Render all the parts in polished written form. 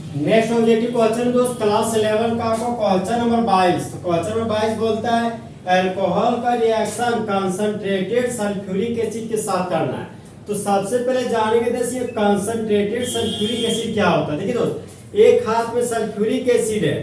Next objective question दोस्त class 11 का question number 22। तो क्वेश्चन नंबर 22 बोलता है अल्कोहल का रिएक्शन कंसंट्रेटेड सल्फ्यूरिक एसिड के साथ करना है। तो सबसे पहले जानेंगे दोस्त ये कंसंट्रेटेड सल्फ्यूरिक एसिड क्या होता है। देखिए दोस्त, एक हाथ में सल्फ्यूरिक एसिड है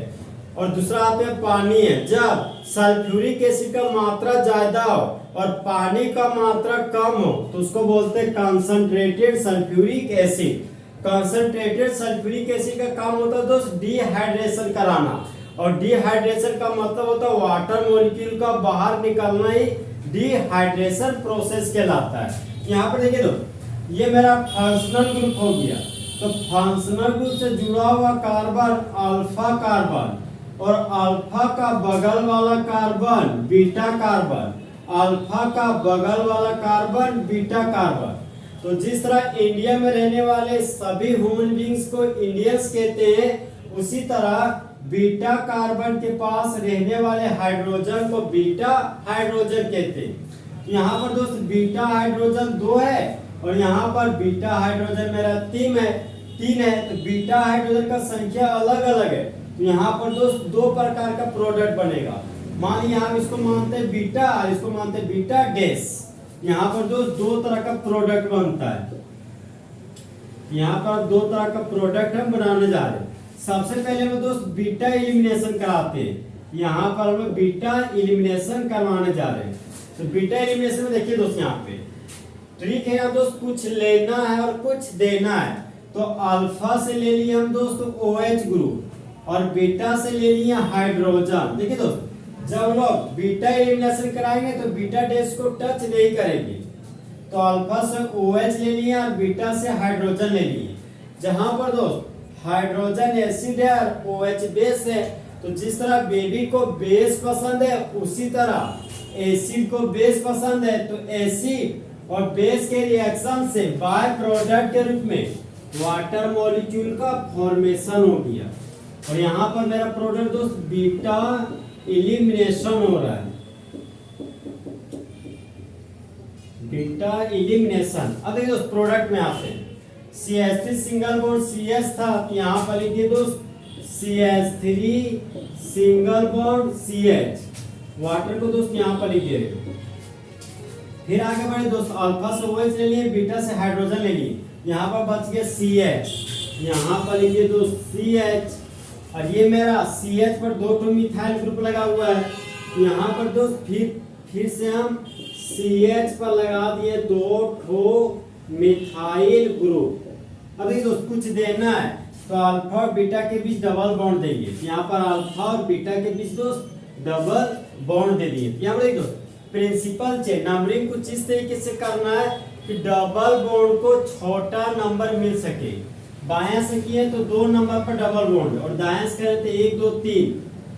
और दूसरा हाथ में पानी है। जब सल्फ्यूरिक एसिड का मात्रा ज्यादा हो और पानी का मात्रा कम हो तो उसको बोलते हैं concentrated sulphuric acid. Concentrated sulphuric acid का काम होता है दोस्त डिहाइड्रेशन कराना, और डिहाइड्रेशन का मतलब होता है वाटर मॉलिक्यूल का बाहर निकलना ही डिहाइड्रेशन प्रोसेस कहलाता है। यहाँ पर देखिए दोस्त, ये मेरा फंक्शनल ग्रुप हो गया। तो फंक्शनल ग्रुप से जुड़ा हुआ कार्बन अल्फा कार्बन, और अल्फा का बगल वाला कार्बन बीटा कार्बन, अल्फा का बगल वाला कार्बन बीटा कार्बन। तो जिस तरह इंडिया में रहने वाले सभी ह्यूमन बींग्स को इंडियंस कहते हैं, उसी तरह बीटा कार्बन के पास रहने वाले हाइड्रोजन को बीटा हाइड्रोजन कहते हैं। यहाँ पर दोस्त बीटा हाइड्रोजन 2 है और यहाँ पर बीटा हाइड्रोजन मेरा 3 है। तो बीटा हाइड्रोजन का संख्या अलग अलग है। तो यहाँ पर दोस्त 2 प्रकार का प्रोडक्ट बनेगा। मान लीजिए हम इसको मानते हैं बीटा और इसको मानते हैं बीटा डैश। यहाँ पर दोस्त 2 तरह का प्रोडक्ट बनता है। यहाँ पर 2 तरह का प्रोडक्ट हम बनाने जा रहे हैं। सबसे पहले हम दोस्त बीटा एलिमिनेशन कराते हैं। यहाँ पर हम बीटा एलिमिनेशन करवाने जा रहे हैं। तो बीटा एलिमिनेशन में देखिए दोस्त, यहाँ पे ट्रिक है दोस्त, कुछ लेना है और कुछ देना है। तो अल्फा से ले लिए हम दोस्त OH ग्रुप और बीटा से ले लिए हाइड्रोजन। देखिए दोस्त, जब लोग बीटा एलिमिनेशन कराएंगे तो बीटा डैश को टच नहीं करेंगे। तो अल्फा से OH ले लिया और बीटा से हाइड्रोजन ले लिए। जहां पर दोस्त हाइड्रोजन एसिड है और OH बेस है, तो जिस तरह बेबी को बेस पसंद है उसी तरह एसिड को बेस पसंद है। तो एसिड और बेस के रिएक्शन से बाय प्रोडक्ट के रूप में वाटर मॉलिक्यूल का फॉर्मेशन हो गया। और यहाँ पर मेरा प्रोडक्ट दोस्त बीटा एलिमिनेशन हो रहा है, बीटा एलिमिनेशन। अब देखिए दोस्त, प्रोडक्ट में आते हैं। CH3 सिंगल बॉन्ड CH था, तो यहाँ पर लिखिए दोस्त CH3 single bond CH। Water को दोस्त यहाँ पर लिखिए। फिर आगे बढ़े दोस्त, अल्फा से OH ले लिए, बीटा से हाइड्रोजन ले लिए। यहाँ पर बच गया CH, यहाँ पर लिखिए दोस्त CH। और ये मेरा CH पर 2 मिथाइल ग्रुप लगा हुआ है। यहाँ पर दोस्त फिर से हम CH पर लगा दिए 2 मिथाइल ग्रुप। अब दोस्त कुछ देना है तो अल्फा और बीटा के बीच डबल बॉन्ड देंगे। यहाँ पर अल्फा और बीटा के बीच दोस्त डबल बॉन्ड दे दिए। यहाँ पर दोस्त प्रिंसिपल चेन नंबरिंग कुछ इस तरीके से करना है कि डबल बॉन्ड को छोटा नंबर मिल सके। बायां से किए तो 2 नंबर पर डबल बॉन्ड, और दायां से करें तो 1 2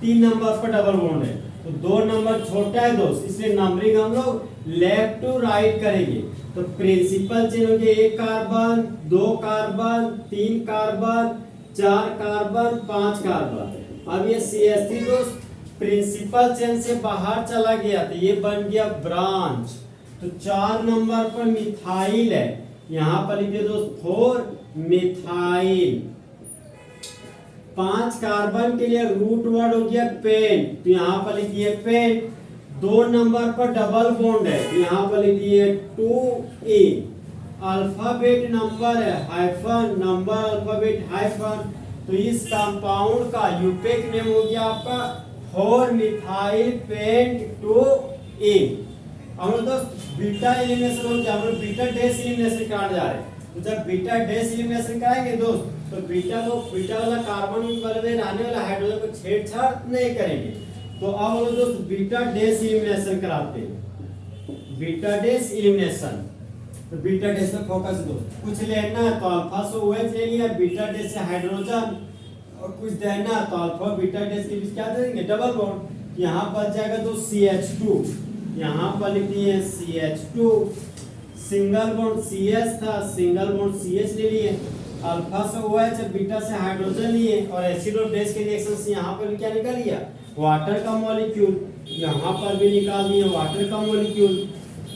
3 नंबर पर डबल बॉन्ड है। तो 2 नंबर छोटा है दोस्त, इसलिए नंबरिंग हम लोग लेफ्ट टू राइट करेंगे। तो प्रिंसिपल चेन हो गया 1 carbon 2 carbon 3 carbon 4 carbon 5 carbon. अब ये CH3 दोस्त प्रिंसिपल चेन से बाहर चला गया तो ये बन गया ब्रांच। तो 4 नंबर पर मिथाइल है, यहाँ पर लिखिए दोस्त 4 मिथाइल। 5 कार्बन के लिए रूट वर्ड हो गया पेन, तो यहाँ पर लिखिए पेन। 2 नंबर पर डबल बॉन्ड है, तो यहाँ पर लिखिए 2A। अल्फाबेट नंबर है हाइफन, नंबर अल्फाबेट हाइफन। तो इस कंपाउंड का यूपेक नेम हो गया आपका 4 मिथाइल पेंट 2A। हम लोग दोस्त बीटा एलिमिनेशन हो गया, हम लोग बीटा डैश एलिमिनेशन कराने जा रहे हैं। तो जब बीटा डैश एलिमिनेशन कराएंगे दोस्त, तो बीटा वाला कार्बन वाले रहने वाला हाइड्रोजन को छेड़छाड़ नहीं करेंगे। तो अब हम लोग दोस्त बीटा डैश एलिमिनेशन कराते हैं, बीटा डैश एलिमिनेशन। तो बीटा डैश पे फोकस दोस्त, कुछ लेना है तो अल्फा से OH ले लिया, बीटा डैश से हाइड्रोजन, और कुछ देना है तो अल्फा बीटा डैश के बीच क्या देंगे डबल बॉन्ड। यहाँ पर जाएगा तो CH2, यहाँ पर लिखिए CH2। सिंगल बॉन्ड CH था, सिंगल बॉन्ड CH ले लिए, अल्फा से OH बीटा से हाइड्रोजन लिए, और एसिड और बेस के रिएक्शन से यहाँ पर क्या निकल गया वाटर का मॉलिक्यूल। यहाँ पर भी निकाल दिए वाटर का मॉलिक्यूल।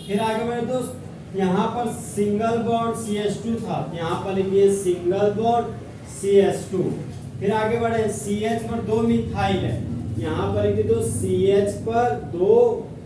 फिर आगे बढ़े दोस्त, यहाँ पर सिंगल बॉन्ड CH2 था, यहाँ पर लिखिए सिंगल बॉन्ड CH2। फिर आगे बढ़े, CH पर 2 मिथाइल है, यहाँ पर लिख दो CH पर 2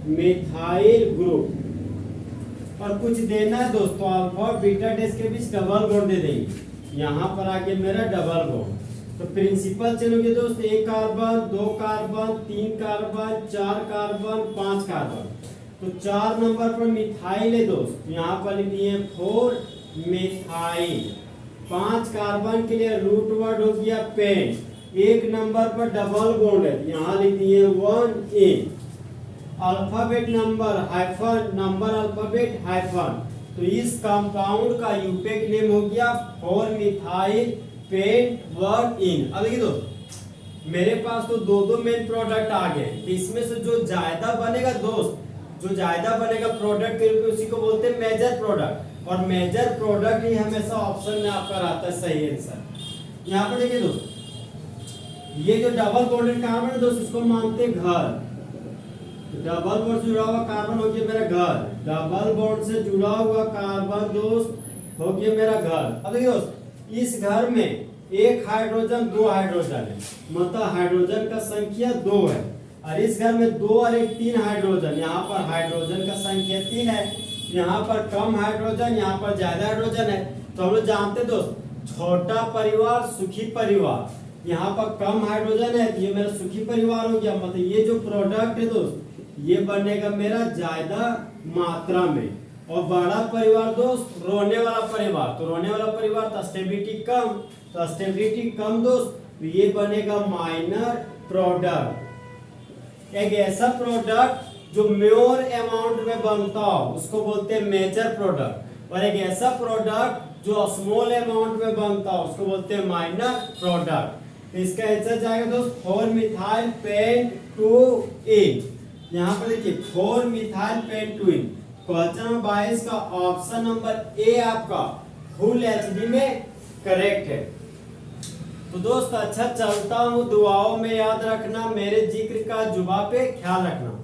मिथाइल ग्रुप। और कुछ देना है दोस्तों, अल्फा और बीटा डेस के बीच डबल बॉन्ड दे देंगे। यहाँ पर आगे मेरा डबल बॉन्ड, तो प्रिंसिपल चेन होंगे दोस्त, 1 carbon 2 carbon 3 carbon 4 carbon 5 carbon. तो 4 नंबर पर मिथाइल है दोस्त, यहाँ पर लिख दिए 4 मिथाइल। 5 कार्बन के लिए रूट वर्ड हो गया पेन। 1 नंबर पर डबल बॉन्ड है, यहाँ लिख दिए 1 इन। Alphabet number hyphen, number alphabet hyphen. तो इस कंपाउंड का यूपेक नेम हो गया 4 मिथाइल पेंट 1 इन। अब देखिए दोस्त, मेरे पास तो दो मेन प्रोडक्ट आ गए, तो इसमें से जो ज्यादा बनेगा दोस्त, जो ज्यादा बनेगा प्रोडक्ट के रूप में, उसी को बोलते हैं मेजर प्रोडक्ट। और मेजर प्रोडक्ट ही हमेशा ऑप्शन में आपका रहता है सही आंसर। यहाँ पर देखिए दोस्त, ये जो डबल बॉन्डेड कार्बन है दोस्त, इसको मानते हैं घर। डबल बॉन्ड से जुड़ा हुआ कार्बन हो गया मेरा घर, डबल बॉन्ड से जुड़ा हुआ कार्बन दोस्त हो गया मेरा घर। अब देखिए दोस्त, इस घर में 1 हाइड्रोजन 2 हाइड्रोजन है, मतलब हाइड्रोजन का संख्या 2 है। और इस घर में 2 और 1 3 हाइड्रोजन, यहाँ पर हाइड्रोजन का संख्या 3 है। यहाँ पर कम हाइड्रोजन, यहाँ पर ज्यादा हाइड्रोजन है। तो हम लोग जानते दोस्त, छोटा परिवार सुखी परिवार, यहाँ पर कम हाइड्रोजन है, ये मेरा सुखी परिवार हो गया। मतलब ये जो प्रोडक्ट है दोस्त, ये बनेगा मेरा ज्यादा मात्रा में। और बड़ा परिवार दोस्त रोने वाला परिवार, तो रोने वाला परिवार तो स्टेबिलिटी कम, तो स्टेबिलिटी कम दोस्त, तो ये बनेगा माइनर प्रोडक्ट। एक ऐसा प्रोडक्ट जो म्योर अमाउंट में बनता हो उसको बोलते हैं मेजर प्रोडक्ट, और एक ऐसा प्रोडक्ट जो स्मॉल अमाउंट में बनता हो उसको बोलते हैं माइनर प्रोडक्ट। तो इसका आंसर जाएगा दोस्त 4 मिथाइल पेंट 2 इन। यहाँ पर देखिए 4 मिथाइल पेंट 2 इन। क्वेश्चन नंबर 22 का ऑप्शन नंबर ए आपका फुल एचडी में करेक्ट है। तो दोस्त अच्छा चलता हूँ, दुआओं में याद रखना, मेरे जिक्र का जुबा पे ख्याल रखना।